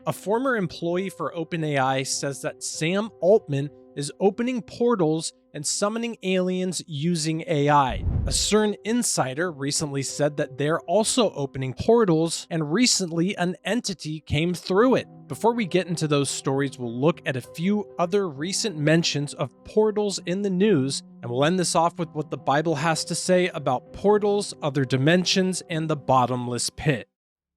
A former employee for OpenAI says that Sam Altman is opening portals and summoning aliens using AI. A CERN insider recently said that they're also opening portals, and recently an entity came through it. Before we get into those stories, we'll look at a few other recent mentions of portals in the news, and we'll end this off with what the Bible has to say about portals, other dimensions, and the bottomless pit.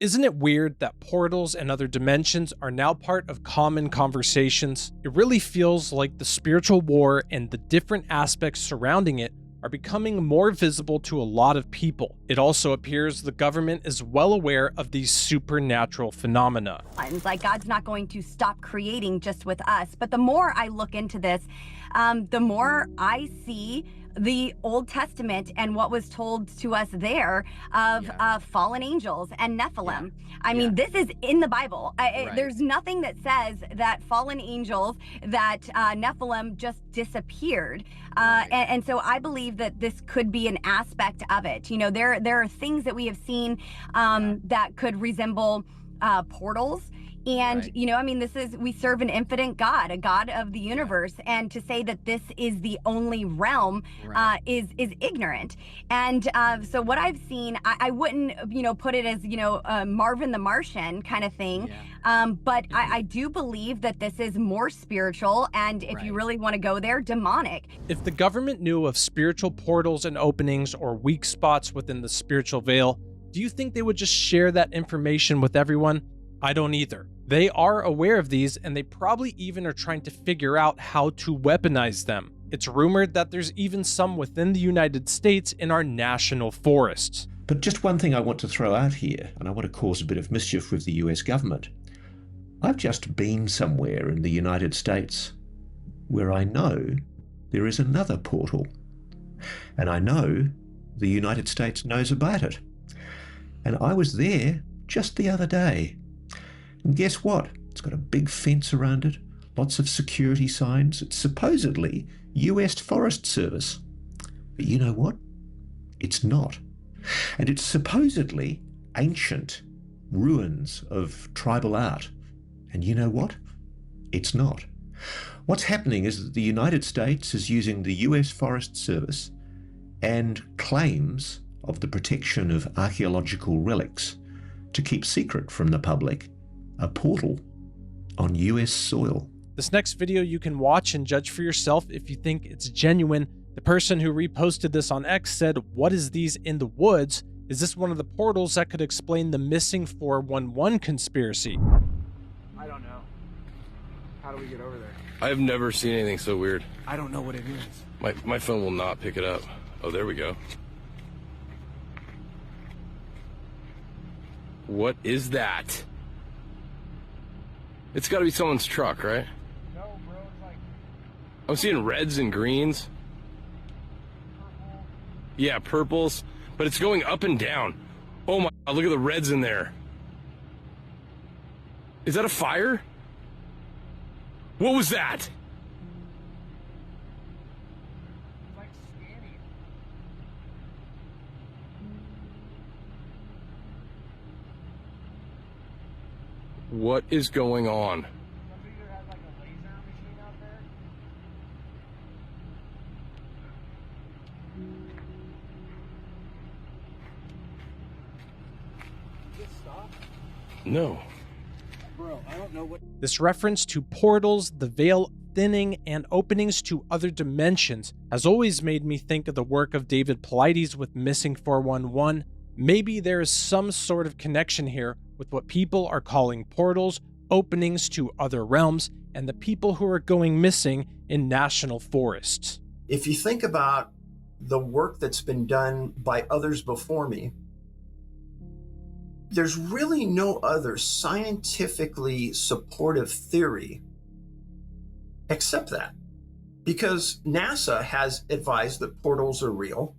Isn't it weird that portals and other dimensions are now part of common conversations? It really feels like the spiritual war and the different aspects surrounding it are becoming more visible to a lot of people. It also appears the government is well aware of these supernatural phenomena. Like, God's not going to stop creating just with us. But the more I look into this, the more I see the Old Testament and what was told to us there of fallen angels and Nephilim. I mean, this is in the Bible. There's nothing that says that fallen angels, that Nephilim just disappeared. And so I believe that this could be an aspect of it. You know, there are things that we have seen that could resemble portals. And, you know, I mean, we serve an infinite God, a God of the universe. And to say that this is the only realm is ignorant. And so what I've seen, I wouldn't, you know, put it as, you know, Marvin the Martian kind of thing. But I do believe that this is more spiritual. And if you really want to go there, demonic. If the government knew of spiritual portals and openings or weak spots within the spiritual veil, do you think they would just share that information with everyone? I don't either. They are aware of these, and they probably even are trying to figure out how to weaponize them. It's rumored that there's even some within the United States in our national forests. But just one thing I want to throw out here, and I want to cause a bit of mischief with the US government. I've just been somewhere in the United States where I know there is another portal, and I know the United States knows about it. And I was there just the other day. And guess what? It's got a big fence around it, lots of security signs. It's supposedly US Forest Service. But you know what? It's not. And it's supposedly ancient ruins of tribal art. And you know what? It's not. What's happening is that the United States is using the US Forest Service and claims of the protection of archaeological relics to keep secret from the public a portal on US soil. This next video you can watch and judge for yourself if you think it's genuine. The person who reposted this on X said, "What is these in the woods? Is this one of the portals that could explain the missing 411 conspiracy?" I don't know. How do we get over there? I've never seen anything so weird. I don't know what it is. My phone will not pick it up. Oh, there we go. What is that? It's got to be someone's truck, right? No, bro, it's like... I'm seeing reds and greens. Purple. Yeah, purples. But it's going up and down. Oh my God, look at the reds in there. Is that a fire? What was that? It's like scanning. What is going on? Somebody either has like a laser machine out there. Did it stop? No. Bro, I don't know what... This reference to portals, the veil thinning, and openings to other dimensions has always made me think of the work of David Paulides with Missing 411. Maybe there is some sort of connection here with what people are calling portals, openings to other realms, and the people who are going missing in national forests. If you think about the work that's been done by others before me, there's really no other scientifically supportive theory except that. Because NASA has advised that portals are real.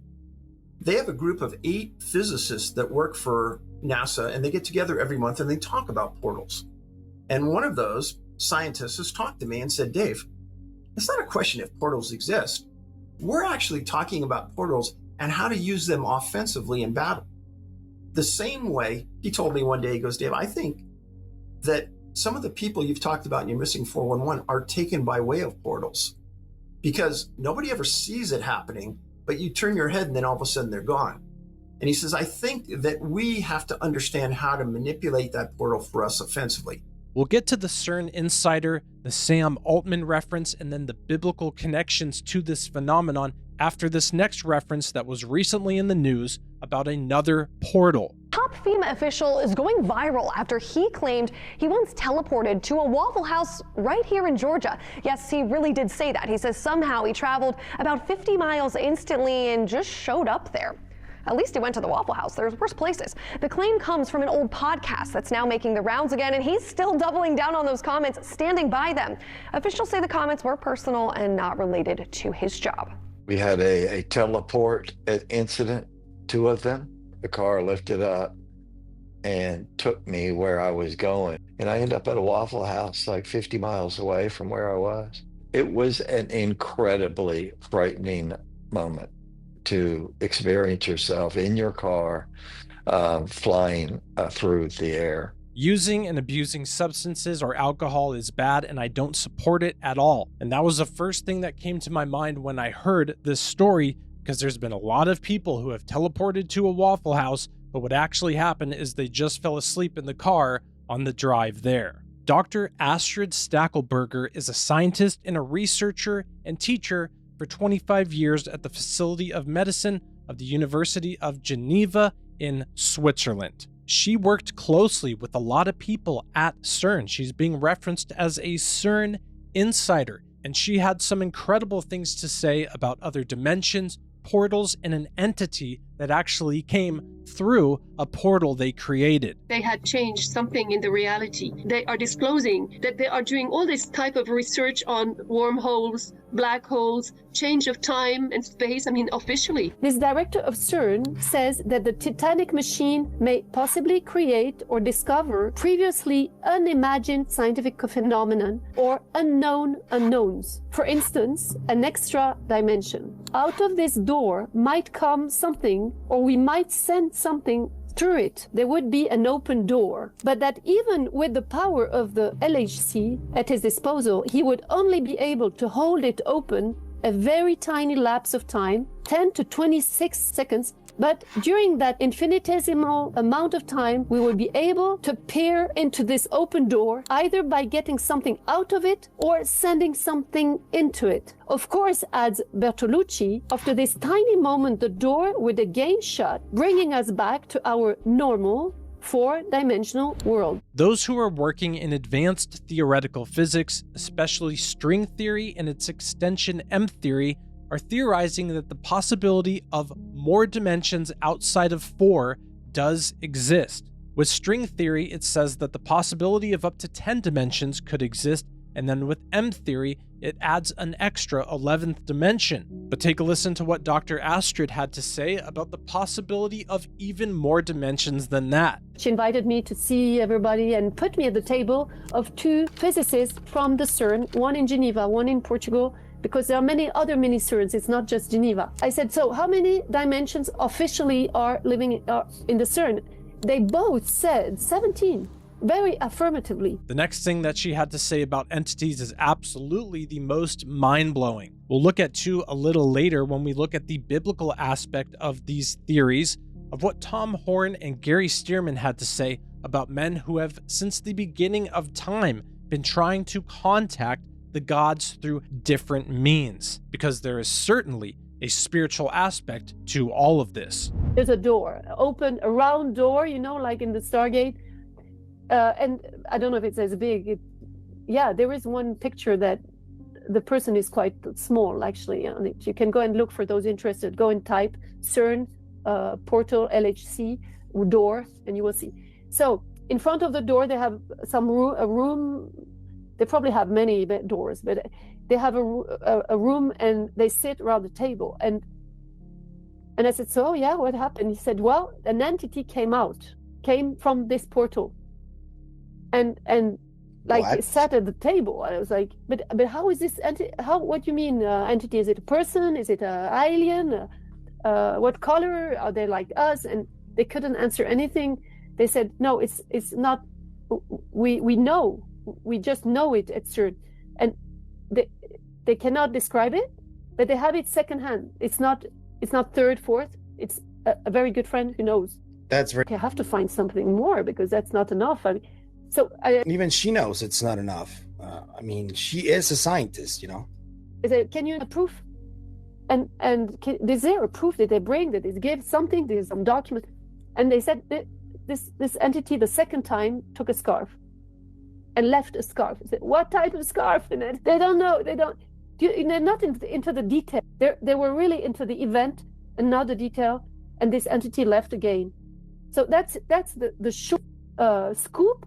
They have a group of 8 physicists that work for NASA, and they get together every month and they talk about portals. And one of those scientists has talked to me and said, "Dave, it's not a question if portals exist. We're actually talking about portals and how to use them offensively in battle." The same way he told me one day, he goes, "Dave, I think that some of the people you've talked about in your Missing 411 are taken by way of portals, because nobody ever sees it happening, but you turn your head and then all of a sudden they're gone. And he says, I think that we have to understand how to manipulate that portal for us offensively. We'll get to the CERN insider, the Sam Altman reference, and then the biblical connections to this phenomenon after this next reference that was recently in the news about another portal. Top FEMA official is going viral after he claimed he once teleported to a Waffle House right here in Georgia. Yes, he really did say that. He says somehow he traveled about 50 miles instantly and just showed up there. At least he went to the Waffle House. There's worse places. The claim comes from an old podcast that's now making the rounds again, and he's still doubling down on those comments, standing by them. Officials say the comments were personal and not related to his job. We had a teleport incident, 2 of them. The car lifted up and took me where I was going. And I ended up at a Waffle House like 50 miles away from where I was. It was an incredibly frightening moment to experience yourself in your car flying through the air. Using and abusing substances or alcohol is bad, and I don't support it at all. And that was the first thing that came to my mind when I heard this story, because there's been a lot of people who have teleported to a Waffle House, but what actually happened is they just fell asleep in the car on the drive there. Dr. Astrid Stuckelberger is a scientist and a researcher and teacher for 25 years at the Faculty of Medicine of the University of Geneva in Switzerland. She worked closely with a lot of people at CERN. She's being referenced as a CERN insider, and she had some incredible things to say about other dimensions, portals, and an entity that actually came through a portal they created. They had changed something in the reality. They are disclosing that they are doing all this type of research on wormholes, black holes, change of time and space, officially. This director of CERN says that the Titanic machine may possibly create or discover previously unimagined scientific phenomenon or unknown unknowns. For instance, an extra dimension. Out of this door might come something, or we might send something through it. There would be an open door, but that even with the power of the LHC at his disposal, he would only be able to hold it open a very tiny lapse of time, 10 to 26 seconds. But during that infinitesimal amount of time, we will be able to peer into this open door, either by getting something out of it or sending something into it. Of course, adds Bertolucci, after this tiny moment, the door would again shut, bringing us back to our normal 4-dimensional world. Those who are working in advanced theoretical physics, especially string theory and its extension M theory, are theorizing that the possibility of more dimensions outside of 4 does exist. With string theory, it says that the possibility of up to 10 dimensions could exist, and then with M theory, it adds an extra 11th dimension. But take a listen to what Dr. Astrid had to say about the possibility of even more dimensions than that. She invited me to see everybody and put me at the table of 2 physicists from the CERN, one in Geneva, one in Portugal, because there are many other mini CERNs, it's not just Geneva. I said, so how many dimensions officially are living in the CERN? They both said 17, very affirmatively. The next thing that she had to say about entities is absolutely the most mind-blowing. We'll look at 2 a little later when we look at the biblical aspect of these theories, of what Tom Horn and Gary Stearman had to say about men who have, since the beginning of time, been trying to contact the gods through different means, because there is certainly a spiritual aspect to all of this. There's a door, open, a round door, like in the Stargate. And I don't know if it's as big. There is one picture that the person is quite small, actually. You can go and look for those interested. Go and type CERN, portal, LHC, door, and you will see. So in front of the door, they have a room. They probably have many doors, but they have a room and they sit around the table. And I said, so yeah, what happened? He said, well, an entity came from this portal, and like sat at the table. And I was like, but how is this what do you mean entity? Is it a person? Is it an alien? What color? Are they like us? And they couldn't answer anything. They said, no, it's not we know, we just know it at CERN, and they cannot describe it, but they have it secondhand. It's not third, fourth. It's a very good friend who knows. That's very. I have to find something more because that's not enough. I mean, even she knows it's not enough. I mean, she is a scientist, you know. Can you prove? And is there a proof that they bring that they give something? There's some document, and they said that this entity the second time took a scarf and left a scarf. I said, what type of scarf? And they don't know. They're not into the detail. They were really into the event and not the detail. And this entity left again. So that's the short scoop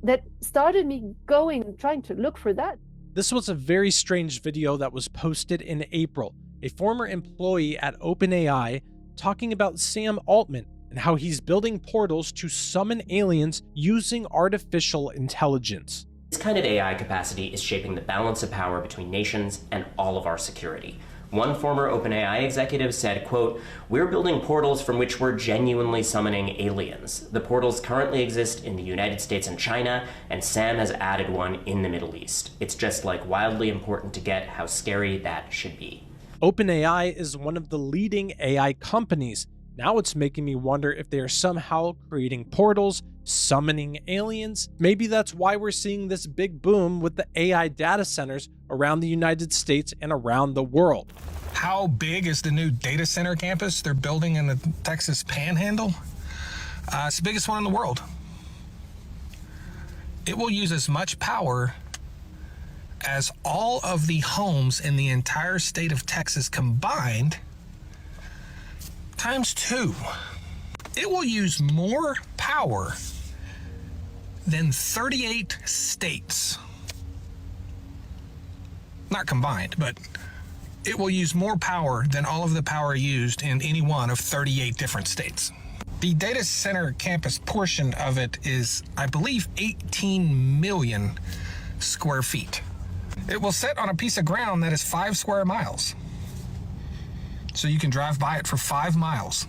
that started me trying to look for that. This was a very strange video that was posted in April. A former employee at OpenAI talking about Sam Altman and how he's building portals to summon aliens using artificial intelligence. This kind of AI capacity is shaping the balance of power between nations and all of our security. One former OpenAI executive said, quote, "We're building portals from which we're genuinely summoning aliens. The portals currently exist in the United States and China, and Sam has added one in the Middle East. It's just like wildly important to get how scary that should be." OpenAI is one of the leading AI companies. Now it's making me wonder if they are somehow creating portals, summoning aliens. Maybe that's why we're seeing this big boom with the AI data centers around the United States and around the world. How big is the new data center campus they're building in the Texas Panhandle? It's the biggest one in the world. It will use as much power as all of the homes in the entire state of Texas combined, times 2. It will use more power than 38 states. Not combined, but it will use more power than all of the power used in any one of 38 different states. The data center campus portion of it is, I believe, 18 million square feet. It will sit on a piece of ground that is 5 square miles. So you can drive by it for 5 miles,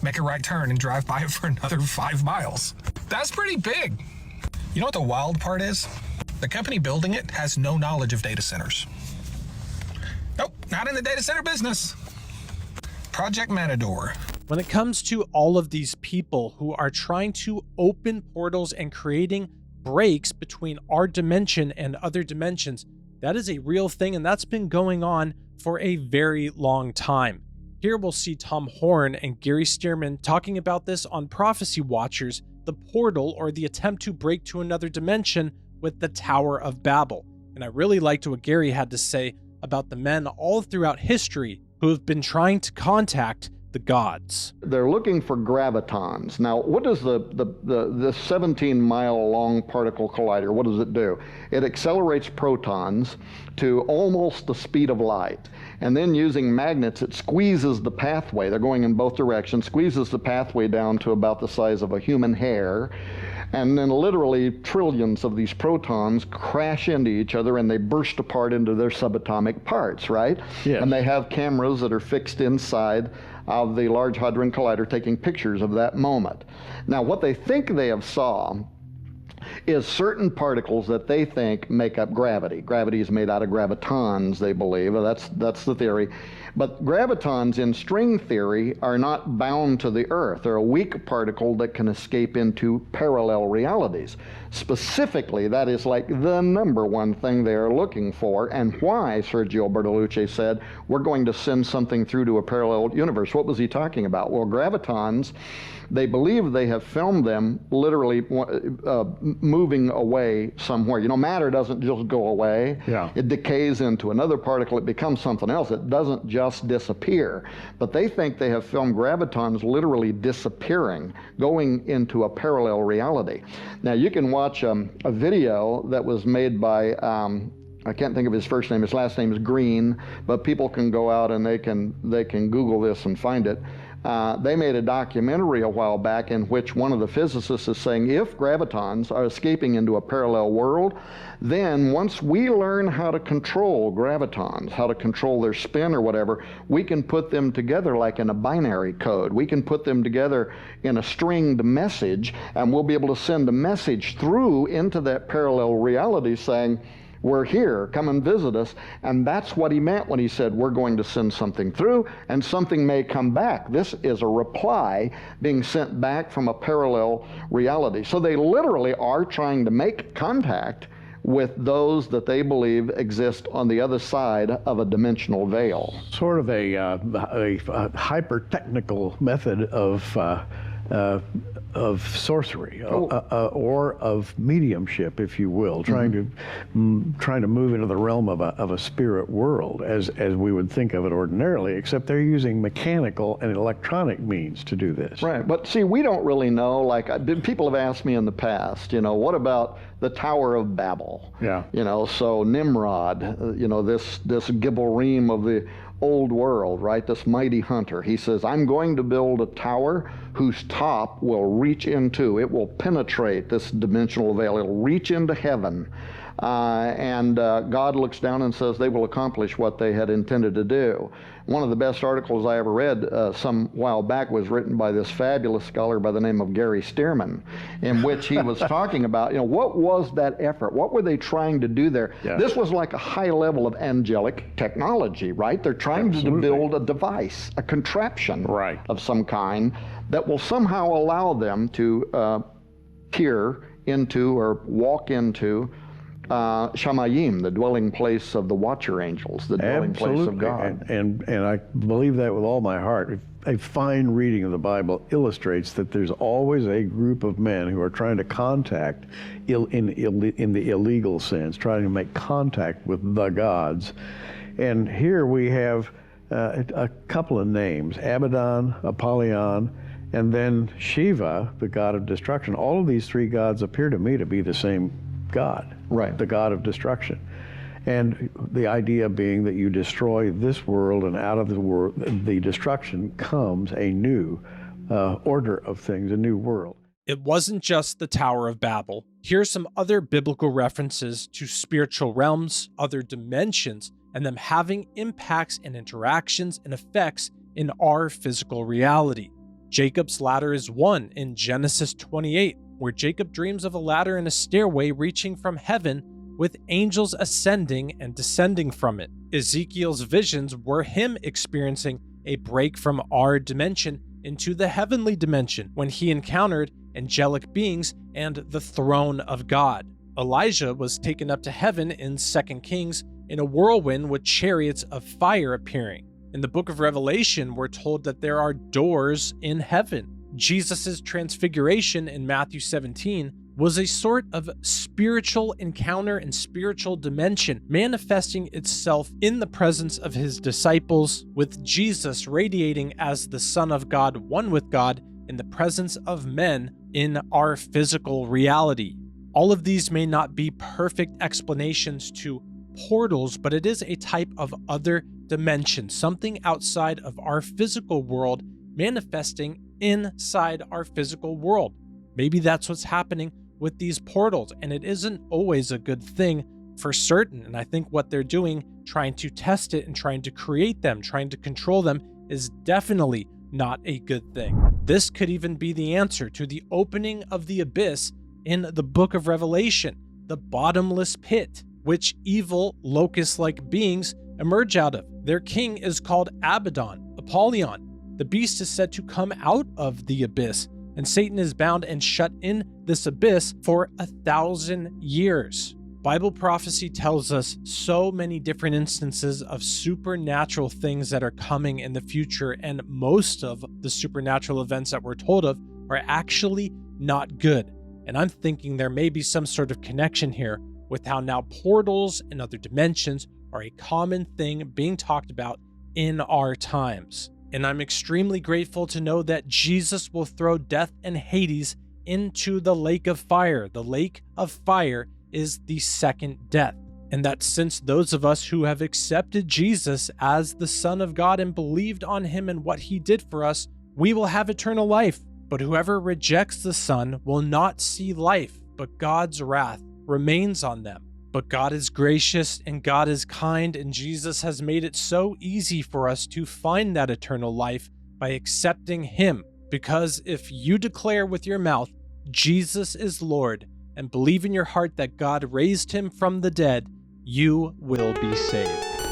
make a right turn and drive by it for another 5 miles. That's pretty big. You know what the wild part is? The company building it has no knowledge of data centers. Nope, not in the data center business. Project Matador. When it comes to all of these people who are trying to open portals and creating breaks between our dimension and other dimensions, that is a real thing, and that's been going on for a very long time. Here we'll see Tom Horn and Gary Stearman talking about this on Prophecy Watchers, the portal or the attempt to break to another dimension with the Tower of Babel. And I really liked what Gary had to say about the men all throughout history who have been trying to contact the gods. They're looking for gravitons. Now, what does the 17-mile long particle collider, what does it do? It accelerates protons to almost the speed of light. And then using magnets, it squeezes the pathway. They're going in both directions, squeezes the pathway down to about the size of a human hair. And then literally trillions of these protons crash into each other and they burst apart into their subatomic parts, right? Yes. And they have cameras that are fixed inside of the Large Hadron Collider taking pictures of that moment. Now, what they think they have saw is certain particles that they think make up gravity. Gravity is made out of gravitons, they believe. That's the theory. But gravitons in string theory are not bound to the Earth. They're a weak particle that can escape into parallel realities. Specifically, that is like the number one thing they are looking for, and why Sergio Bertolucci said, we're going to send something through to a parallel universe. What was he talking about? Well, gravitons, they believe they have filmed them literally moving away somewhere. You know, matter doesn't just go away. Yeah. It decays into another particle. It becomes something else. It doesn't just disappear. But they think they have filmed gravitons literally disappearing, going into a parallel reality. Now, you can watch a video that was made by I can't think of his first name. His last name is Green, but people can go out and they can Google this and find it. They made a documentary a while back in which one of the physicists is saying if gravitons are escaping into a parallel world, then once we learn how to control gravitons, how to control their spin or whatever, we can put them together like in a binary code. We can put them together in a stringed message, and we'll be able to send a message through into that parallel reality saying, we're here, come and visit us. And that's what he meant when he said, we're going to send something through and something may come back. This is a reply being sent back from a parallel reality. So they literally are trying to make contact with those that they believe exist on the other side of a dimensional veil. Sort of a hyper-technical method of sorcery or of mediumship, if you will, trying to move into the realm of a spirit world as we would think of it ordinarily, except they're using mechanical and electronic means to do this. Right, but see, we don't really know, like people have asked me in the past, what about the Tower of Babel? Yeah. So Nimrod, this Gibborim of the old world, right? This mighty hunter. He says, I'm going to build a tower whose top will reach into, it will penetrate this dimensional veil. It'll reach into heaven. And God looks down and says they will accomplish what they had intended to do. One of the best articles I ever read some while back was written by this fabulous scholar by the name of Gary Stearman, in which he was talking about, what was that effort? What were they trying to do there? Yeah. This was like a high level of angelic technology, right? They're trying to build a device, a contraption of some kind that will somehow allow them to peer into or walk into Shamayim, the dwelling place of the watcher angels, the dwelling place of God. And I believe that with all my heart. A fine reading of the Bible illustrates that there's always a group of men who are trying to contact, in the illegal sense, trying to make contact with the gods. And here we have a couple of names, Abaddon, Apollyon, and then Shiva, the god of destruction. All of these three gods appear to me to be the same God, right? The God of destruction. And the idea being that you destroy this world, and out of the destruction comes a new order of things, a new world. It wasn't just the Tower of Babel. Here's some other biblical references to spiritual realms, other dimensions, and them having impacts and interactions and effects in our physical reality. Jacob's ladder is one in Genesis 28, where Jacob dreams of a ladder and a stairway reaching from heaven with angels ascending and descending from it. Ezekiel's visions were him experiencing a break from our dimension into the heavenly dimension when he encountered angelic beings and the throne of God. Elijah was taken up to heaven in 2 Kings in a whirlwind with chariots of fire appearing. In the book of Revelation, we're told that there are doors in heaven. Jesus' transfiguration in Matthew 17 was a sort of spiritual encounter and spiritual dimension manifesting itself in the presence of his disciples, with Jesus radiating as the Son of God, one with God, in the presence of men in our physical reality. All of these may not be perfect explanations to portals, but it is a type of other dimension, something outside of our physical world manifesting inside our physical world. Maybe that's what's happening with these portals, and it isn't always a good thing for certain. And I think what they're doing, trying to test it and trying to create them, trying to control them, is definitely not a good thing. This could even be the answer to the opening of the abyss in the book of Revelation, the bottomless pit, which evil locust-like beings emerge out of. Their king is called Abaddon, Apollyon. The beast is said to come out of the abyss, and Satan is bound and shut in this abyss for 1,000 years. Bible prophecy tells us so many different instances of supernatural things that are coming in the future, and most of the supernatural events that we're told of are actually not good. And I'm thinking there may be some sort of connection here with how now portals and other dimensions are a common thing being talked about in our times. And I'm extremely grateful to know that Jesus will throw death and Hades into the lake of fire. The lake of fire is the second death. And that since those of us who have accepted Jesus as the Son of God and believed on him and what he did for us, We will have eternal life, but whoever rejects the Son will not see life, but God's wrath remains on them. But God is gracious and God is kind, and Jesus has made it so easy for us to find that eternal life by accepting Him. Because if you declare with your mouth, Jesus is Lord, and believe in your heart that God raised Him from the dead, you will be saved.